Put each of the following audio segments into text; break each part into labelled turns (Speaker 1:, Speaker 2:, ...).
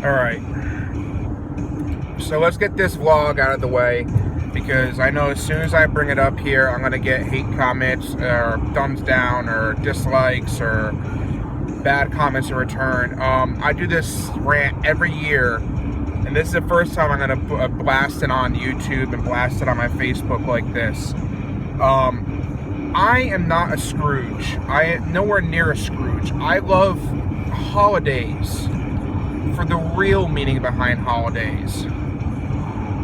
Speaker 1: Alright, so let's get this vlog out of the way, because I know as soon as I bring it up here, I'm going to get hate comments, or thumbs down, or dislikes, or bad comments in return. I do this rant every year, and this is the first time I'm going to blast it on YouTube and blast it on my Facebook like this. I am not a Scrooge. I am nowhere near a Scrooge. I love holidays for the real meaning behind holidays.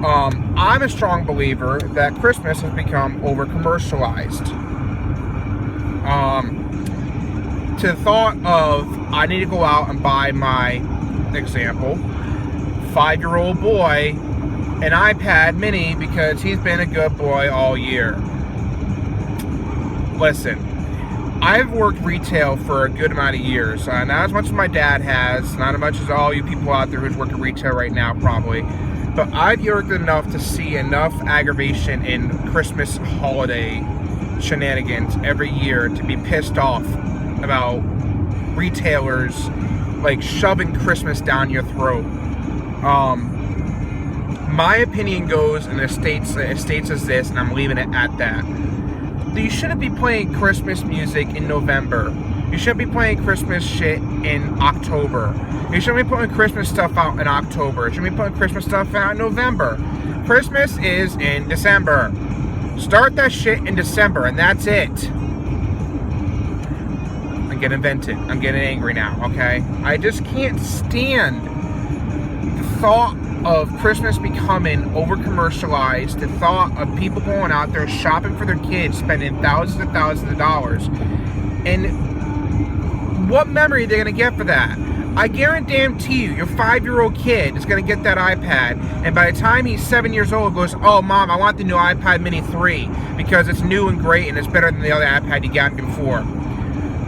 Speaker 1: I'm a strong believer that Christmas has become over-commercialized. To the thought of, I need to go out and buy my, example, 5-year-old boy an iPad mini because he's been a good boy all year. Listen, I've worked retail for a good amount of years. Not as much as my dad has, not as much as all you people out there who's working retail right now probably. But I've worked enough to see enough aggravation in Christmas holiday shenanigans every year to be pissed off about retailers like shoving Christmas down your throat. My opinion goes and it states as this, and I'm leaving it at that. You shouldn't be playing Christmas music in November. You shouldn't be playing Christmas shit in October. You shouldn't be putting Christmas stuff out in October. You shouldn't be putting Christmas stuff out in November. Christmas is in December. Start that shit in December, and that's it. I'm getting vented. I'm getting angry now, okay? I just can't stand the thought of Christmas becoming over-commercialized, the thought of people going out there shopping for their kids, spending thousands and thousands of dollars, and what memory are they going to get for that? I guarantee you, your 5-year-old kid is going to get that iPad, and by the time he's 7 years old, goes, oh, Mom, I want the new iPad Mini 3, because it's new and great, and it's better than the other iPad you got before.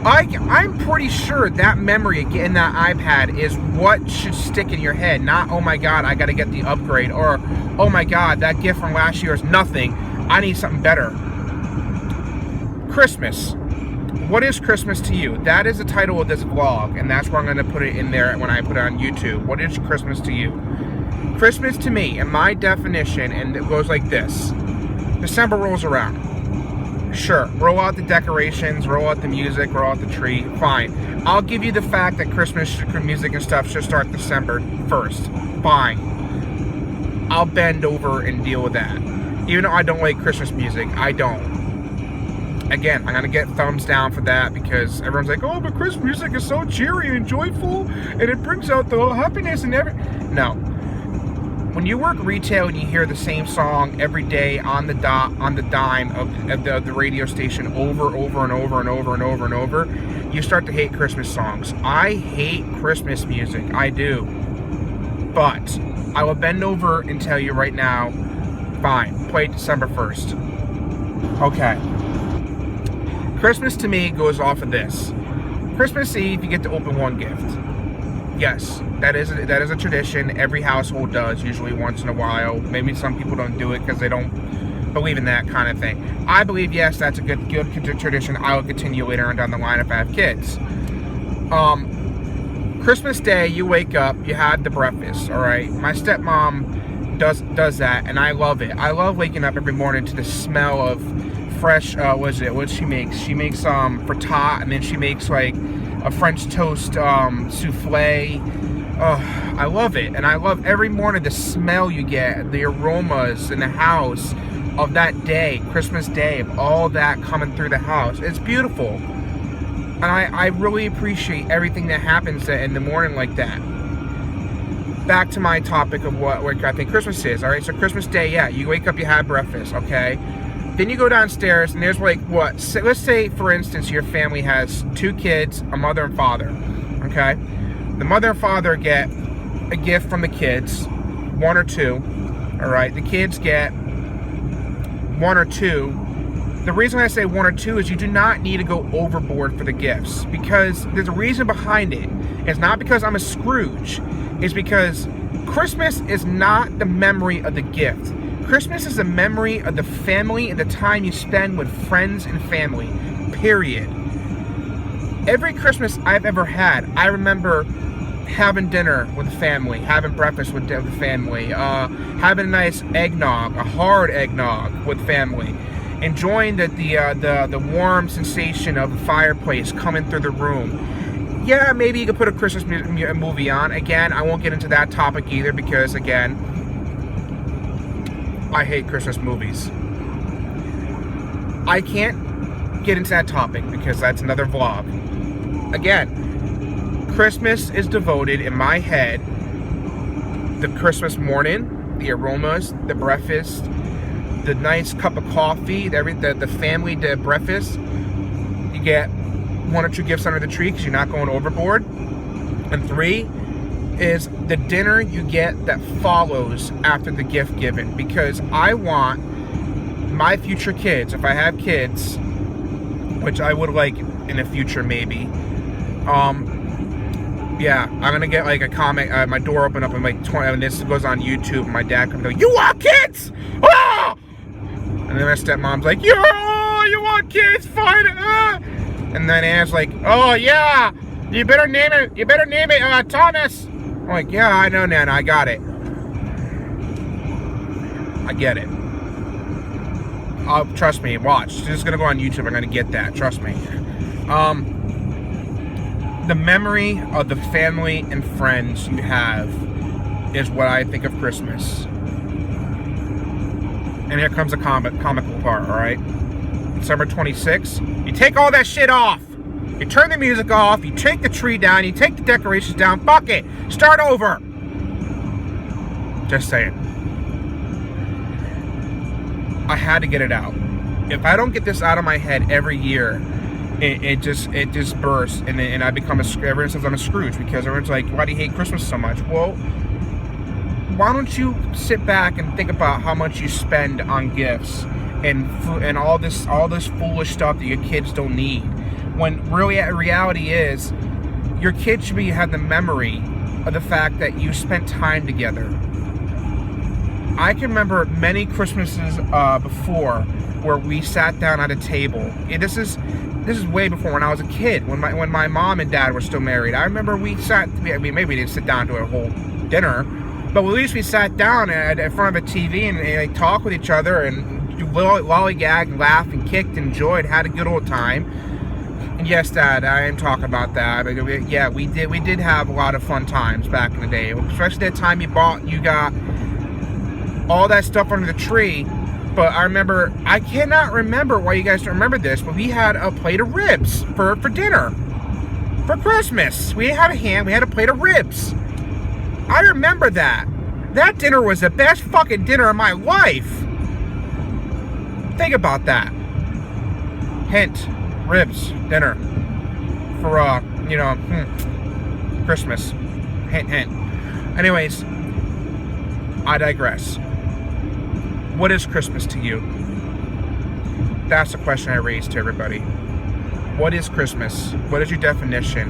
Speaker 1: I'm pretty sure that memory of getting that iPad is what should stick in your head, not, oh my god, I gotta get the upgrade, or, oh my god, that gift from last year is nothing, I need something better. Christmas. What is Christmas to you? That is the title of this vlog, and that's where I'm gonna put it in there when I put it on YouTube. What is Christmas to you? Christmas to me, in my definition, and it goes like this. December rolls around. Sure, roll out the decorations, roll out the music, roll out the tree, fine. I'll give you the fact that Christmas music and stuff should start December 1st. Fine. I'll bend over and deal with that. Even though I don't like Christmas music, I don't. Again, I'm going to get thumbs down for that because everyone's like, oh, but Christmas music is so cheery and joyful and it brings out the happiness and everything. No. When you work retail and you hear the same song every day on the dime of the radio station over and over, you start to hate Christmas songs. I hate Christmas music. I do. But I will bend over and tell you right now, fine, play December 1st. Okay. Christmas to me goes off of this. Christmas Eve, you get to open one gift. Yes, that is a tradition. Every household does, usually once in a while. Maybe some people don't do it because they don't believe in that kind of thing. I believe, yes, that's a good tradition. I will continue later on down the line if I have kids. Christmas Day, you wake up, you have the breakfast, all right? My stepmom does that, and I love it. I love waking up every morning to the smell of fresh, what she makes? She makes frittata, and then she makes like a French toast souffle. I love it, and I love every morning the smell you get, the aromas in the house of that day, Christmas Day, of all that coming through the house. It's beautiful, and I really appreciate everything that happens in the morning like that. Back to my topic of what I think Christmas is. All right, so Christmas Day, yeah, you wake up, you have breakfast, okay? Then you go downstairs, and there's like, what? Let's say, for instance, your family has 2 kids, a mother and father, okay? The mother and father get a gift from the kids, 1 or 2, all right? The kids get 1 or 2. The reason I say 1 or 2 is you do not need to go overboard for the gifts, because there's a reason behind it. It's not because I'm a Scrooge. It's because Christmas is not the memory of the gift. Christmas is a memory of the family and the time you spend with friends and family, period. Every Christmas I've ever had, I remember having dinner with the family, having breakfast with the family, having a nice eggnog, a hard eggnog with family, enjoying the warm sensation of the fireplace coming through the room. Yeah, maybe you could put a Christmas movie on. Again, I won't get into that topic either because, again, I hate Christmas movies. I can't get into that topic because that's another vlog. Again, Christmas is devoted in my head, the Christmas morning, the aromas, the breakfast, the nice cup of coffee, the family breakfast. You get 1 or 2 gifts under the tree because you're not going overboard. And 3 is the dinner you get that follows after the gift given. Because I want my future kids, if I have kids, which I would like in the future maybe, yeah, I'm gonna get like a comment, my door open up in like 20, and this goes on YouTube, and my dad comes like, "You want kids? Oh!" And then my stepmom's like, "You want kids? Fine." And then Anne's like, "Oh yeah, you better name it Thomas." I'm like, "Yeah, I know, Nana, I got it. I get it. Trust me, watch. It's just gonna go on YouTube. I'm gonna get that. Trust me." The memory of the family and friends you have is what I think of Christmas. And here comes the comical part, alright? December 26th, you take all that shit off. You turn the music off, you take the tree down, you take the decorations down, fuck it. Start over. Just saying. I had to get it out. If I don't get this out of my head every year, it just bursts, and I become everyone says I'm a Scrooge because everyone's like, "Why do you hate Christmas so much?" Well, why don't you sit back and think about how much you spend on gifts and all this foolish stuff that your kids don't need, when really reality is your kids should have the memory of the fact that you spent time together. I can remember many Christmases before where we sat down at a table. This is way before when I was a kid, when my mom and dad were still married. I remember we maybe we didn't sit down to a whole dinner, but at least we sat down in front of a TV and talked with each other and lollygag and laughed and kicked and enjoyed, had a good old time. And yes, Dad, I am talking about that. But yeah, we did have a lot of fun times back in the day, especially that time you got all that stuff under the tree. But I cannot remember why you guys don't remember this, but we had a plate of ribs for dinner. For Christmas. We had a plate of ribs. I remember that. That dinner was the best fucking dinner of my life. Think about that. Hint. Ribs. Dinner. For, Christmas. Hint, hint. Anyways, I digress. What is Christmas to you? That's the question I raised to everybody. What is Christmas? What is your definition?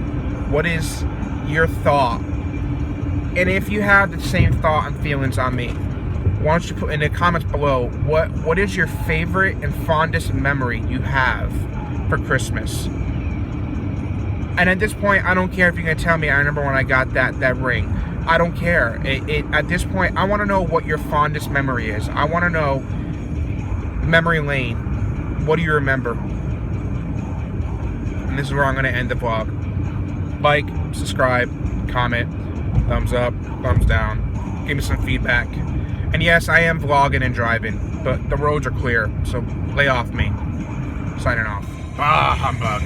Speaker 1: What is your thought? And if you have the same thought and feelings on me, why don't you put in the comments below what is your favorite and fondest memory you have for Christmas? And at this point, I don't care if you're going to tell me, I remember when I got that ring. I don't care. At this point, I want to know what your fondest memory is. I want to know memory lane. What do you remember? And this is where I'm going to end the vlog. Like, subscribe, comment, thumbs up, thumbs down. Give me some feedback. And yes, I am vlogging and driving, but the roads are clear, so lay off me. Signing off. Bah, humbug.